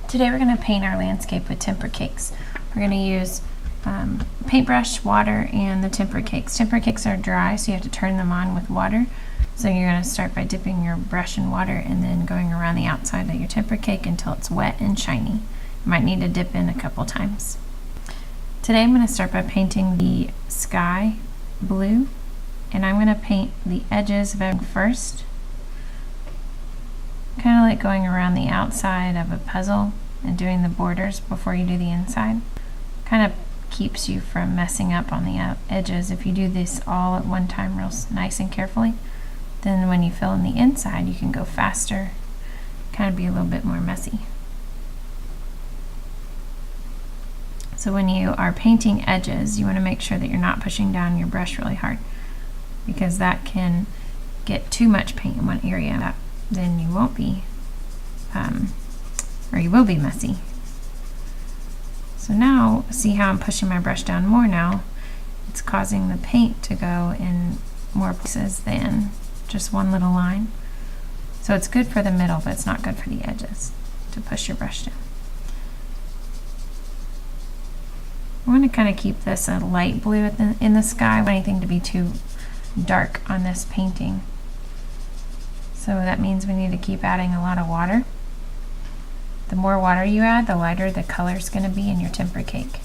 Today we're going to paint our landscape with Tempera cakes. We're going to use paintbrush, water, and the Tempera cakes. Tempera cakes are dry, so you have to turn them on with water. So you're going to start by dipping your brush in water and then going around the outside of your Tempera cake until it's wet and shiny. You might need to dip in a couple times. Today I'm going to start by painting the sky blue, and I'm going to paint the edges of it first. Kind of like going around the outside of a puzzle and doing the borders before you do the inside. Kind of keeps you from messing up on the edges. If you do this all at one time real nice and carefully, then when you fill in the inside you can go faster, kind of be a little bit more messy. So when you are painting edges, you want to make sure that you're not pushing down your brush really hard, because that can get too much paint in one area. Then you won't be, or you will be messy. So now, see how I'm pushing my brush down more now? It's causing the paint to go in more places than just one little line. So it's good for the middle, but it's not good for the edges to push your brush down. I want to kind of keep this a light blue in the sky. I don't want anything to be too dark on this painting. So that means we need to keep adding a lot of water. The more water you add, the lighter the color is going to be in your Tempera cake.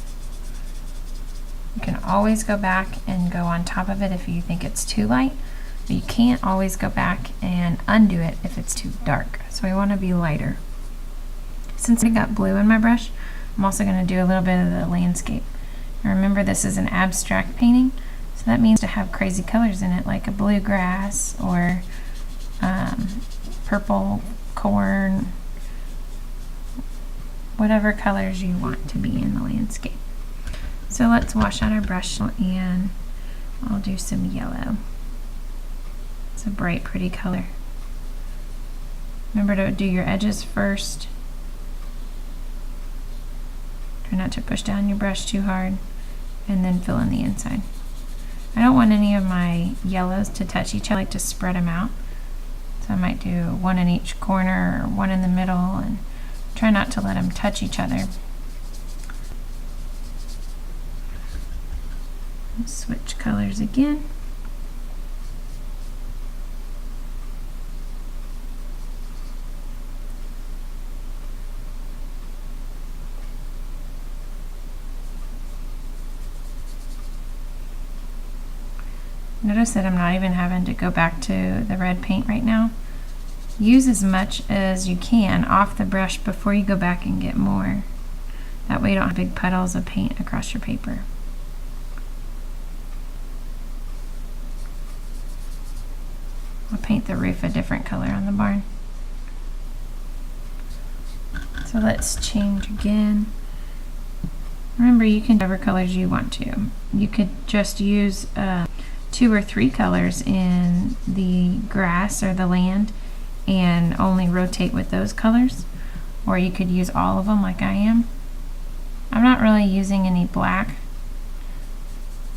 You can always go back and go on top of it if you think it's too light, but you can't always go back and undo it if it's too dark. So we want to be lighter. Since I got blue in my brush, I'm also going to do a little bit of the landscape. And remember, this is an abstract painting, so that means to have crazy colors in it, like a blue grass or purple corn, whatever colors you want to be in the landscape. So let's wash out our brush, and I'll do some yellow. It's a bright, pretty color. Remember to do your edges first. Try not to push down your brush too hard, and then fill in the inside. I don't want any of my yellows to touch each other. I like to spread them out. So I might do one in each corner or one in the middle, and try not to let them touch each other. Switch colors again. Notice that I'm not even having to go back to the red paint right now. Use as much as you can off the brush before you go back and get more. That way you don't have big puddles of paint across your paper. I'll paint the roof a different color on the barn. So let's change again. Remember, you can do whatever colors you want to. You could just use 2 or 3 colors in the grass or the land and only rotate with those colors, or you could use all of them like I am. I'm not really using any black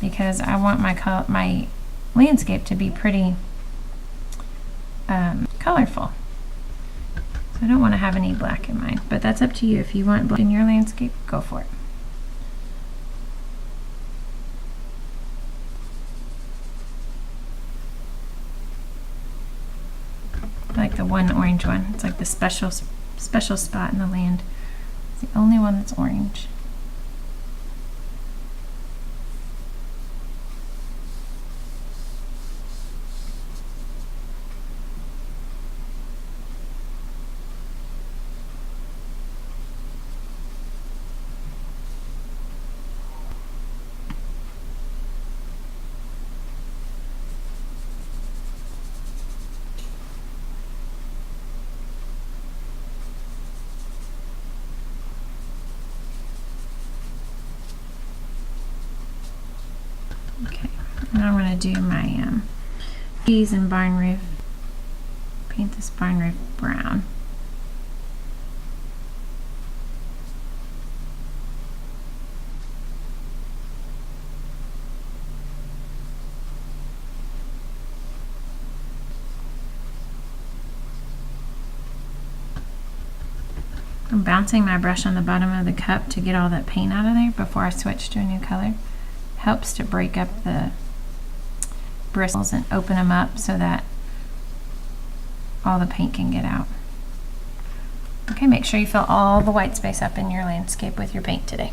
because I want my landscape to be pretty colorful. So I don't want to have any black in mine, but that's up to you. If you want black in your landscape, go for it. Like the one orange one. It's like the special spot in the land. It's the only one that's orange. Okay, now I'm going to do my trees and barn roof. Paint this barn roof brown. I'm bouncing my brush on the bottom of the cup to get all that paint out of there before I switch to a new color. Helps to break up the bristles and open them up so that all the paint can get out. Okay, make sure you fill all the white space up in your landscape with your paint today.